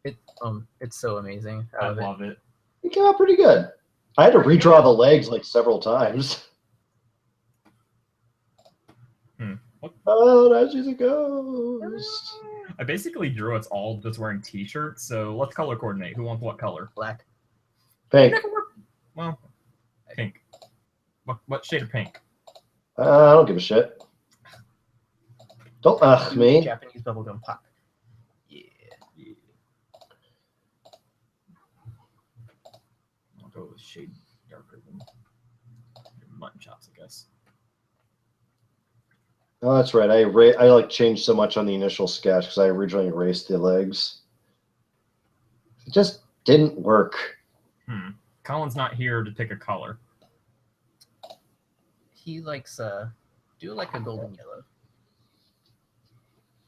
It's so amazing. I love it. It came out pretty good. I had to redraw the legs like several times. Oh, now she's a ghost. I basically drew us all just wearing t-shirts, so let's color coordinate. Who wants what color? Black. Pink. Well, pink. What shade of pink? I don't give a shit. Don't me. Japanese bubblegum pop. Yeah. I'll go with shade darker than mutton chops, I guess. Oh, that's right. I like changed so much on the initial sketch because I originally erased the legs. It just didn't work. Colin's not here to pick a color. He likes do like a golden yellow.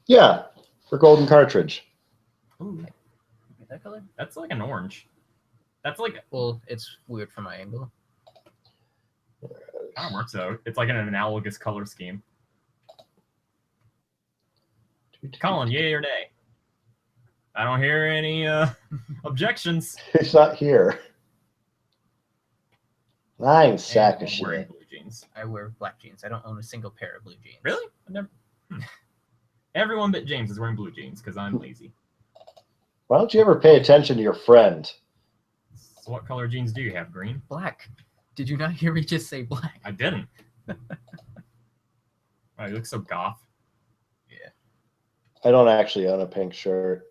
Yeah, for golden cartridge. Ooh, That color? that's like an orange. That's like Well, it's weird from my angle. kind of works though. It's like an analogous color scheme. Colin, yay or nay? I don't hear any objections. He's not here. Lying sack of And wearing shit. blue jeans. I wear black jeans. I don't own a single pair of blue jeans. Really? I've never. Everyone but James is wearing blue jeans because I'm lazy. Why don't you ever pay attention to your friend? So what color jeans do you have? Green? Black. Did you not hear me just say black? I didn't. Oh, you look so goth. Yeah. I don't actually own a pink shirt.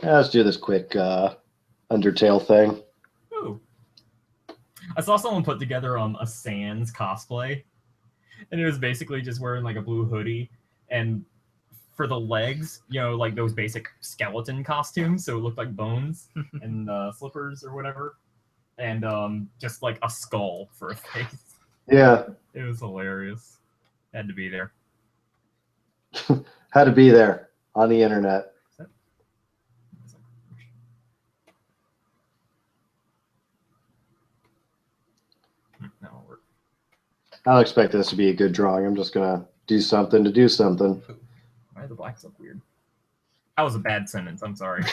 Yeah, let's do this quick Undertale thing. Ooh. I saw someone put together a Sans cosplay, and it was basically just wearing like a blue hoodie, and for the legs, you know, like those basic skeleton costumes, so it looked like bones and slippers or whatever, and just like a skull for a face. Yeah. It was hilarious. Had to be there. Had to be there on the internet. That'll work. I don't expect this to be a good drawing. I'm just gonna do something to do something. Why do the blacks look weird? That was a bad sentence. I'm sorry.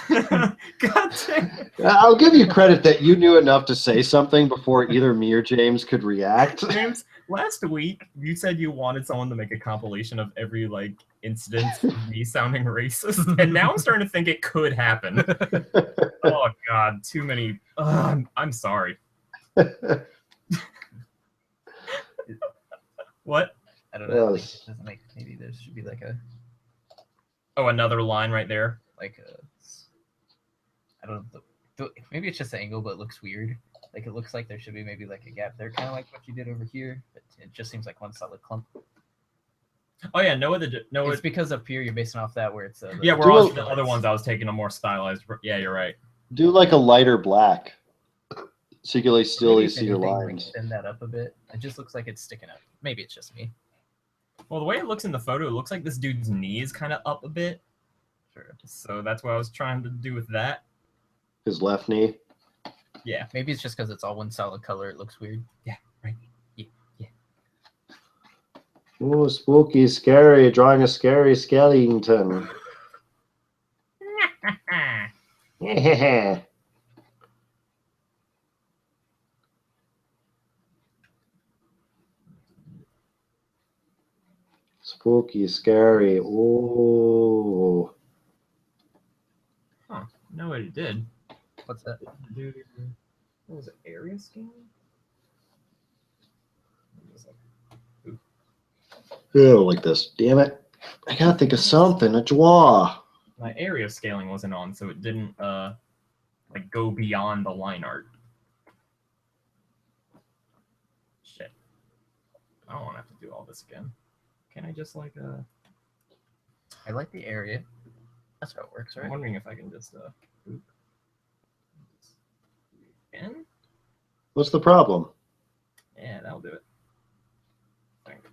God dang. I'll give you credit that you knew enough to say something before either me or James could react. James, last week you said you wanted someone to make a compilation of every like incident of me sounding racist, and now I'm starting to think it could happen. Oh God, too many. I'm sorry. What? I don't know. Yes. It doesn't make. Maybe there should be like a Another line right there. like a. I don't know. Maybe it's just the angle, but it looks weird. Like it looks like there should be maybe like a gap there, kind of like what you did over here. But it just seems like one solid clump. Oh yeah, no. It's because up here you're basing off that where it's. Yeah, where all the other ones I was taking a more stylized. Yeah, you're right. Do like a lighter black, so you can like still Maybe if see your anything, lines. Thin that up a bit. It just looks like it's sticking up. Maybe it's just me. Well, the way it looks in the photo, it looks like this dude's knee is kind of up a bit. Sure. So that's what I was trying to do with that. His left knee. Yeah. Maybe it's just because it's all one solid color. It looks weird. Yeah. Right. Yeah. Oh, spooky, scary! Drawing a scary skeleton. Yeah. Spooky, scary. Oh. Huh. No, what it did. What's that? Dude, what was it? Area scan? Oh, like this. Damn it. I gotta think of something to draw. My area scaling wasn't on, so it didn't like go beyond the line art. Shit. I don't want to have to do all this again. Can I just like I like the area. That's how it works, I'm right? wondering if I can just oop. Again? What's the problem? Yeah, that'll do it. Thank you.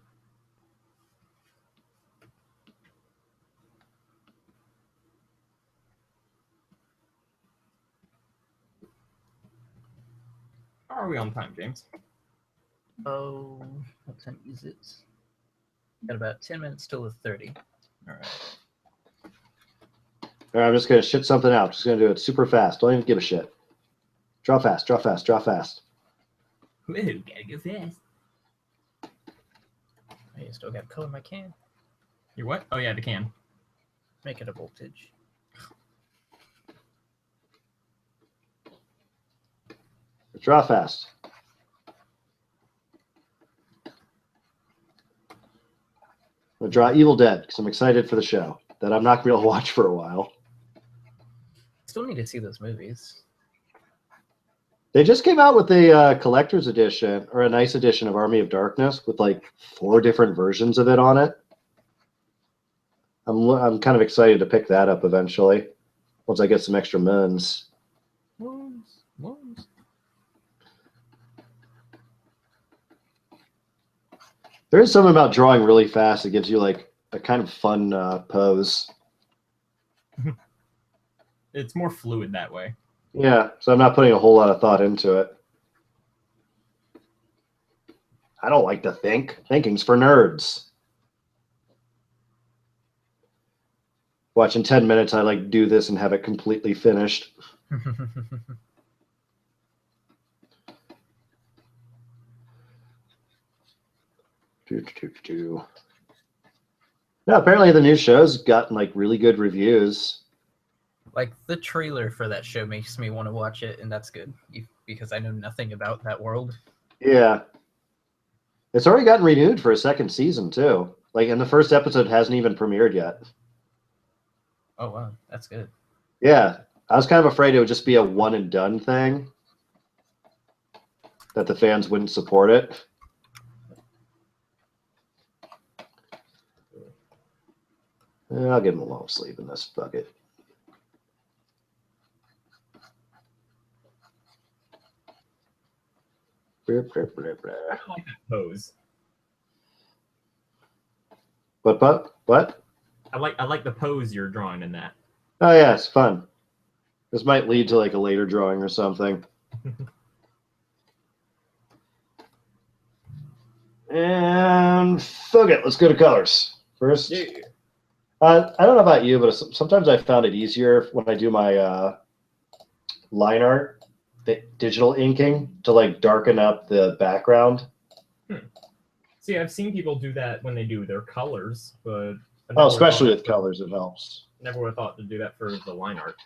How are we on time, James? Oh, what time is it? Got about 10 minutes till the 30. All right. All right, I'm just gonna shit something out. Just gonna do it super fast. Don't even give a shit. Draw fast, draw fast, draw fast. Whoa, gotta go fast. I still got color my can. You what? Oh yeah, the can. Make it a voltage. Draw fast. I'm gonna draw Evil Dead because I'm excited for the show that I'm not gonna be able to watch for a while. Still need to see those movies. They just came out with a collector's edition or a nice edition of Army of Darkness with like 4 different versions of it on it. I'm kind of excited to pick that up eventually once I get some extra moons. Moons. There is something about drawing really fast that gives you like a kind of fun pose. It's more fluid that way. Yeah, so I'm not putting a whole lot of thought into it. I don't like to think. Thinking's for nerds. Watch in 10 minutes, I like do this and have it completely finished. Yeah, apparently the new show's gotten like really good reviews. Like the trailer for that show makes me want to watch it, and that's good because I know nothing about that world. Yeah. It's already gotten renewed for a 2nd season too. Like, and the first episode hasn't even premiered yet. Oh wow, that's good. Yeah. I was kind of afraid it would just be a one and done thing. That the fans wouldn't support it. I'll give him a long sleeve in this. Fuck it. I don't like that pose. What? I like the pose you're drawing in that. Oh yeah, it's fun. This might lead to like a later drawing or something. And fuck it, let's go to colors first. Yeah. I don't know about you, but sometimes I found it easier when I do my line art, the digital inking, to like darken up the background. See, I've seen people do that when they do their colors, but especially with colors, it helps. Never would have thought to do that for the line art.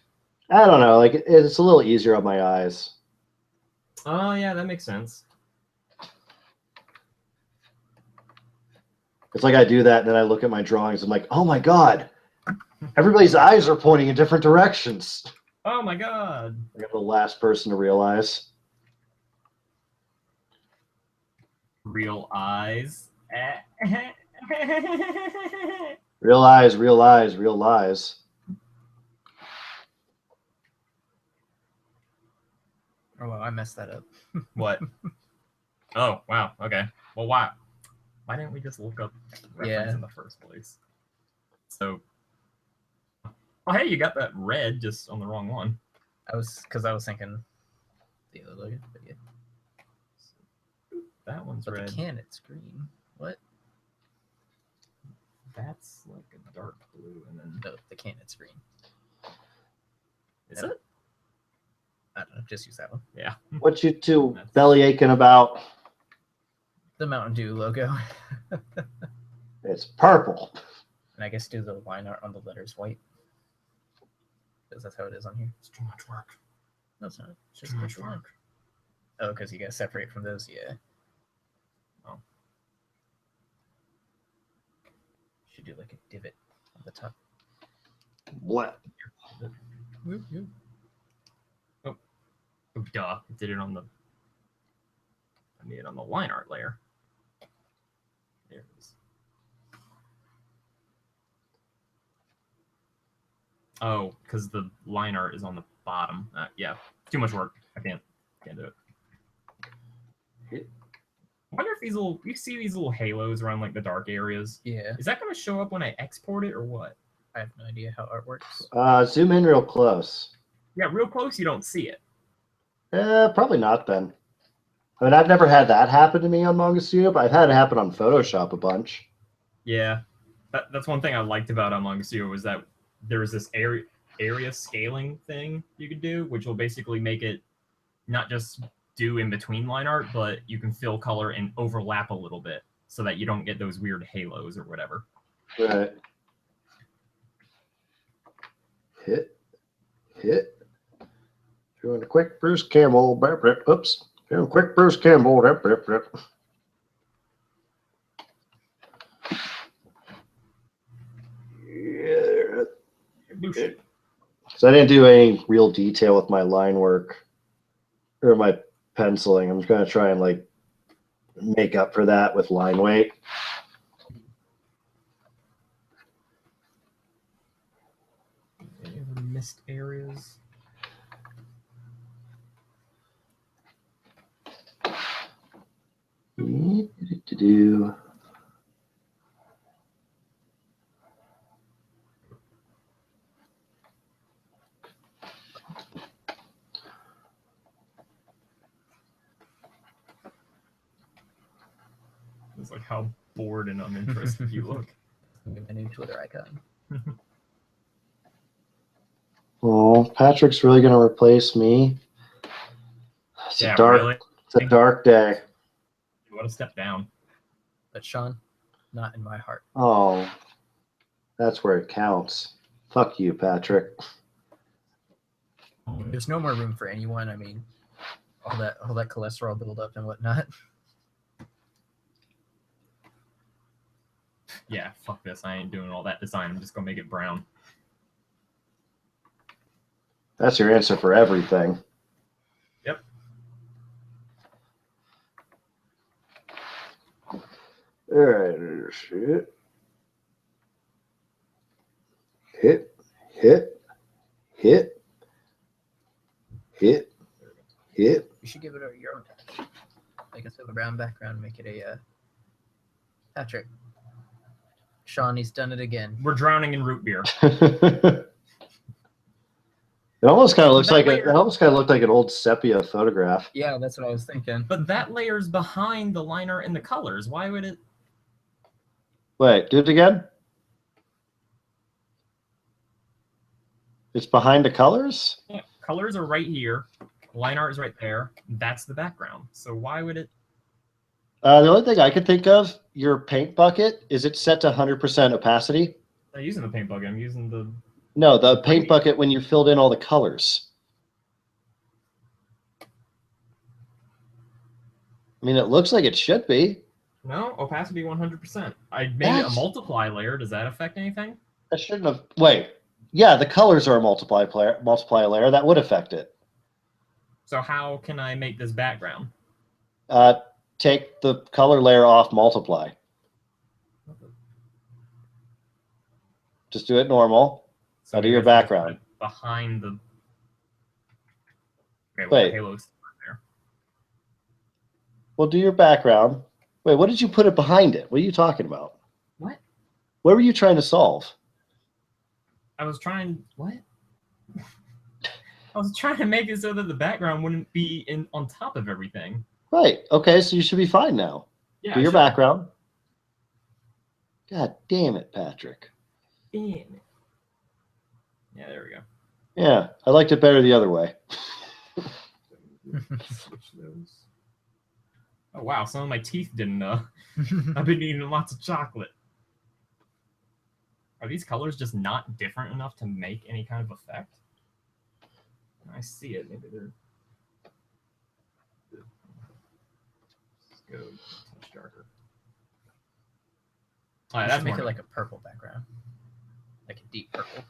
I don't know, like it's a little easier on my eyes. Oh yeah, that makes sense. It's like I do that, and then I look at my drawings. I'm like, oh my god, everybody's eyes are pointing in different directions. Oh my god! I'm the last person to realize. Real eyes. Real eyes, real eyes, real lies. Oh well, I messed that up. What? Oh wow. Okay. Well, why? Why didn't we just look up reference in the first place? So, oh hey, you got that red just on the wrong one. I was thinking the other logo, but yeah. That one's But red. the can, it's green. What? That's like a dark blue, and then No, the can, it's green. is it? I don't know. Just use that one. Yeah. What you two belly aching about? The Mountain Dew logo. It's purple. And I guess do the line art on the letters white. Because that's how it is on here. It's too much work. No, it's not. It's just Too a much line. work. Oh, because you got to separate from those, yeah. Oh. Should do like a divot on the top. What? Oh, duh! Did it on the. I need it on the line art layer. There it is. Oh, because the line art is on the bottom. Yeah, too much work. I can't do it. I wonder if these little, you see these little halos around like the dark areas. Yeah. Is that going to show up when I export it or what? I have no idea how art works. Zoom in real close. Yeah, real close, you don't see it. Probably not then. I mean, I've never had that happen to me on Manga Studio, but I've had it happen on Photoshop a bunch. Yeah, that's one thing I liked about Manga Studio was that there was this area scaling thing you could do, which will basically make it not just do in between line art, but you can fill color and overlap a little bit so that you don't get those weird halos or whatever. Right. Hit. Doing a quick Bruce Campbell. Oops. Doing a quick Bruce Campbell. Yeah. So I didn't do any real detail with my line work or my penciling. I'm just going to try and like make up for that with line weight. Any other missed areas? Do. It's like how bored and uninterested you look. My new Twitter icon. Oh, Patrick's really going to replace me. It's a dark. Really? It's a dark day. You want to step down? But Shawn, not in my heart. Oh, that's where it counts. Fuck you, Patrick. There's no more room for anyone. I mean, all that cholesterol buildup and whatnot. Yeah, fuck this. I ain't doing all that design. I'm just gonna make it brown. That's your answer for everything. Yep. All right, shit. hit, hit, hit, hit, hit. You should give it your own touch. Like instead of a brown background, make it a Patrick. Shawn, he's done it again. We're drowning in root beer. It almost kind of looks That like layer- it almost kind of looked like an old sepia photograph. Yeah, that's what I was thinking. But that layer's behind the liner and the colors. Why would it? Wait, do it again. It's behind the colors? Yeah, colors are right here. Line art is right there. That's the background. So why would it? The only thing I could think of, your paint bucket, is it set to 100% opacity? I'm using the paint bucket. I'm using the. No, the paint bucket when you filled in all the colors. I mean, it looks like it should be. No, opacity 100%. I made it a multiply layer. Does that affect anything? I shouldn't have. Wait. Yeah, the colors are a multiply layer. That would affect it. So how can I make this background? Take the color layer off multiply. Just do it normal. So do your maybe I should just background. put it behind the. Okay, Wait. Halo's there. Well, do your background. Wait, what did you put it behind it? What are you talking about? What? What were you trying to solve? I was trying. What? I was trying to make it so that the background wouldn't be on top of everything. Right. Okay, so you should be fine now. Yeah. Do your background. God damn it, Patrick. Damn it. Yeah, there we go. Yeah, I liked it better the other way. Switch those. Oh wow, some of my teeth didn't. I've been eating lots of chocolate. Are these colors just not different enough to make any kind of effect? I see it. Maybe they're. Let's go a touch darker. All right, Let's that's make more it like a purple background, like a deep purple.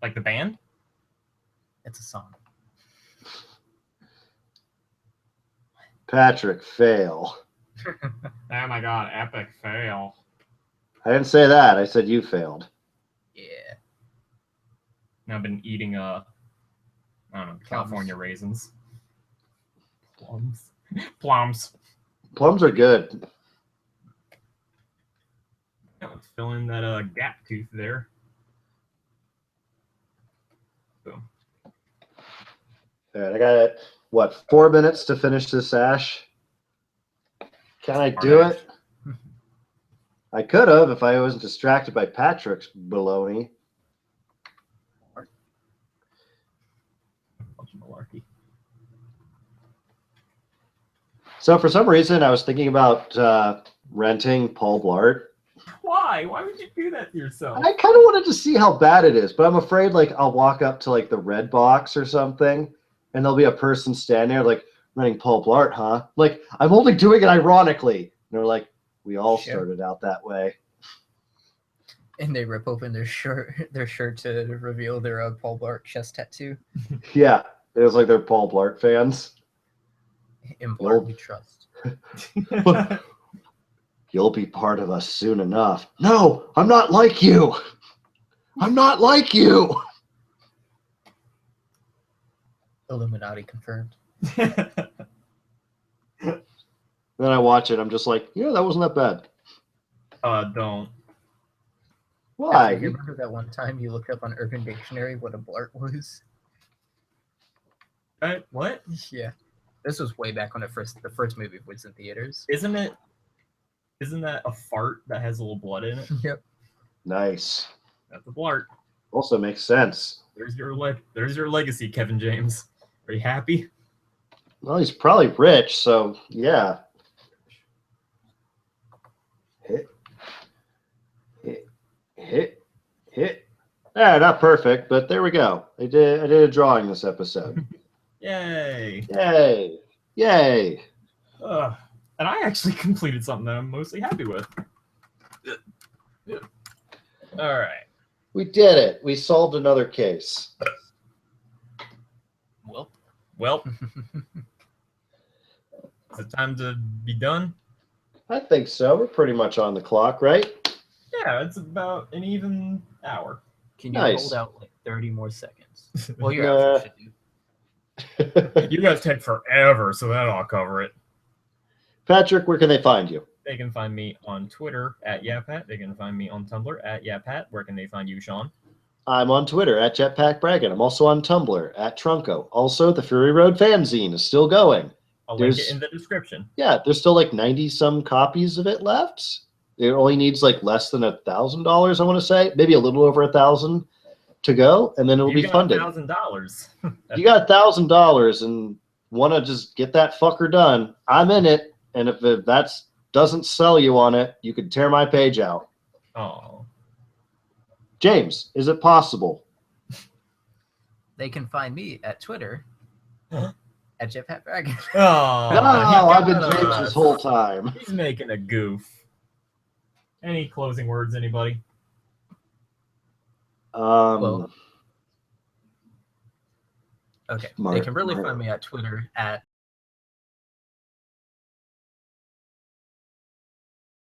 like the band. It's a song. Patrick, fail. Oh my god, epic fail. I didn't say that. I said you failed. Yeah. Now I've been eating I don't know, California raisins. Plums. Plums. Plums are good. Fill in that gap tooth there. Boom. All right, I got it. What, 4 minutes to finish this ash? Can I do it? I could have if I wasn't distracted by Patrick's baloney. Malarkey. So for some reason, I was thinking about renting Paul Blart. Why? Why would you do that to yourself? I kind of wanted to see how bad it is, but I'm afraid like I'll walk up to like the red box or something, and there'll be a person standing there like, renting Paul Blart, huh? Like, I'm only doing it ironically. And they're like, we all started out that way. And they rip open their shirt to reveal their Paul Blart chest tattoo. Yeah, it was like they're Paul Blart fans. In Blart we trust. You'll be part of us soon enough. No, I'm not like you. I'm not like you. Illuminati confirmed. Then I watch it. I'm just like, yeah, that wasn't that bad. Don't. Why? You remember that one time you looked up on Urban Dictionary what a blart was? What? Yeah. This was way back when the first movie was in theaters. Isn't that a fart that has a little blood in it? Yep. Nice. That's a blart. Also makes sense. There's your legacy, Kevin James. Are you happy? Well, he's probably rich, so yeah. Hit. Yeah, not perfect, but there we go. I did a drawing this episode. Yay! Yay! And I actually completed something that I'm mostly happy with. All right. We did it. We solved another case. Well. Is it time to be done? I think so. We're pretty much on the clock, right? Yeah, it's about an even hour. Can you Nice. hold out like 30 more seconds? Well, your Nah. outfit should do. You guys take forever, so that'll I'll cover it. Patrick, where can they find you? They can find me on Twitter at YaPat. They can find me on Tumblr at YaPat. Where can they find you, Shawn? I'm on Twitter at JetpackBraggin. I'm also on Tumblr at Trunko. Also, the Fury Road fanzine is still going. I'll link it in the description. Yeah, there's still like 90 some copies of it left. It only needs like less than $1,000, I want to say, maybe a little over 1,000 to go, and then it'll be funded. $1,000. You got $1,000 and want to just get that fucker done. I'm in it, and if that doesn't sell you on it, you could tear my page out. Oh. James, is it possible? They can find me at Twitter at JetpackBraggin. Oh. No, I've been got James us. this whole time. He's making a goof. Any closing words, anybody? Well, okay. They Mark- can really Mark- find me at Twitter at